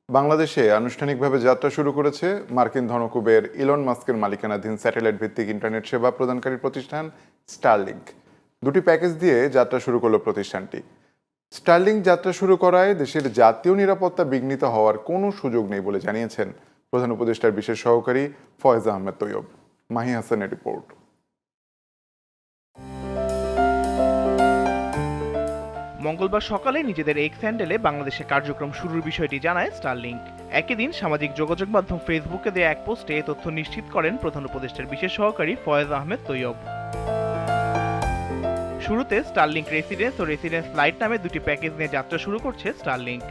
বাংলাদেশে আনুষ্ঠানিকভাবে যাত্রা শুরু করেছে মার্কিন ধনকুবের ইলন মাস্কের মালিকানাধীন স্যাটেলাইট ভিত্তিক ইন্টারনেট সেবা প্রদানকারী প্রতিষ্ঠান স্টারলিংক। দুটি প্যাকেজ দিয়ে যাত্রা শুরু করল প্রতিষ্ঠানটি। স্টারলিংক যাত্রা শুরু করায় দেশের জাতীয় নিরাপত্তা বিঘ্নিত হওয়ার কোনো সুযোগ নেই বলে জানিয়েছেন প্রধান উপদেষ্টার বিশেষ সহকারী ফয়েজ আহমেদ তৈয়ব। মাহি হাসানের রিপোর্ট। মঙ্গলবার সকালে নিজেদের এক্স হ্যান্ডেলে বাংলাদেশে কার্যক্রম শুরুর বিষয়টি জানায় স্টারলিংক। একই দিন সামাজিক যোগাযোগ মাধ্যম ফেসবুকে দেয়া এক পোস্টে এ তথ্য নিশ্চিত করেন প্রধান উপদেষ্টার বিশেষ সহকারী ফয়েজ আহমেদ তৈয়ব। শুরুতে স্টারলিংক রেসিডেন্স ও রেসিডেন্স লাইট নামে দুটি প্যাকেজ নিয়ে যাত্রা শুরু করছে স্টারলিংক।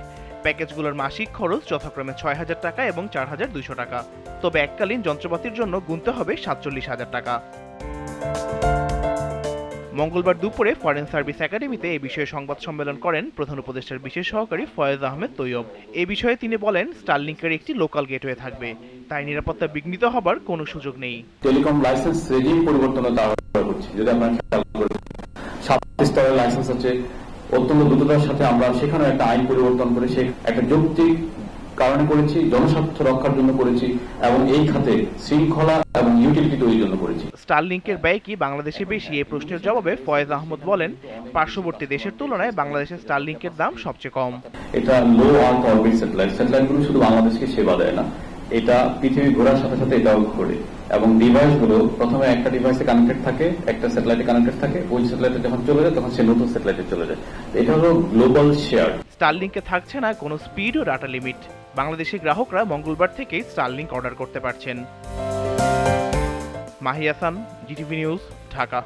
প্যাকেজগুলোর মাসিক খরচ যথাক্রমে ৬,০০০ টাকা এবং ৪,২০০ টাকা। তবে এককালীন যন্ত্রপাতির জন্য গুনতে হবে ৪৭,০০০ টাকা। মঙ্গলবার দুপুরে ফরেন সার্ভিস একাডেমিতে এ বিষয়ে সংবাদ সম্মেলন করেন প্রধান উপদেষ্টার বিশেষ সহকারী ফয়েজ আহমেদ তৈয়ব। এ বিষয়ে তিনি বলেন, স্টারলিংকের একটি লোকাল গেটওয়ে থাকবে, তাই নিরাপত্তা বিঘ্নিত হবার কোনো সুযোগ নেই। টেলিকম লাইসেন্স রেজিম পরিবর্তনের দাবি করছি। যদি আপনারা খেয়াল করেন, 7 স্তরের লাইসেন্স আছে। অত্যন্ত দ্রুততার সাথে আমরা সেখানে একটা আইন পরিবর্তন করে সে একটা যৌক্তিক কারণে করেছি, জনস্বার্থ রক্ষার জন্য করেছি এবং এই খাতে শৃঙ্খলা এবং ইউটিলিটি তৈরির জন্য করেছি। স্টারলিংকের ব্যয় কি বাংলাদেশে বেশি, এই প্রশ্নের জবাবে ফয়েজ আহমদ বলেন, পার্শ্ববর্তী দেশের তুলনায় বাংলাদেশের স্টারলিংকের দাম সবচেয়ে কম। এটা লো আর্থ অরবিট স্যাটেলাইটগুলো শুধু বাংলাদেশকে সেবা দেয় না, এটা পৃথিবী ঘোরার সাথে সাথে এটাও ঘোরে। এবং ডিভাইসগুলো প্রথমে একটা ডিভাইসে কানেক্টেড থাকে, একটা স্যাটেলাইটে কানেক্টেড থাকে, ওই স্যাটেলাইটে যখন চলে যায় তখন সে নতুন স্যাটেলাইটে চলে যায়। এটা হলো গ্লোবাল শেয়ার। স্টারলিংকে থাকছে না কোনো স্পিড ও ডাটা লিমিট। বাংলাদেশি গ্রাহকরা মঙ্গলবার থেকেই স্টারলিংক অর্ডার করতে পারছেন। Mahi Hasan, GTV news, Dhaka.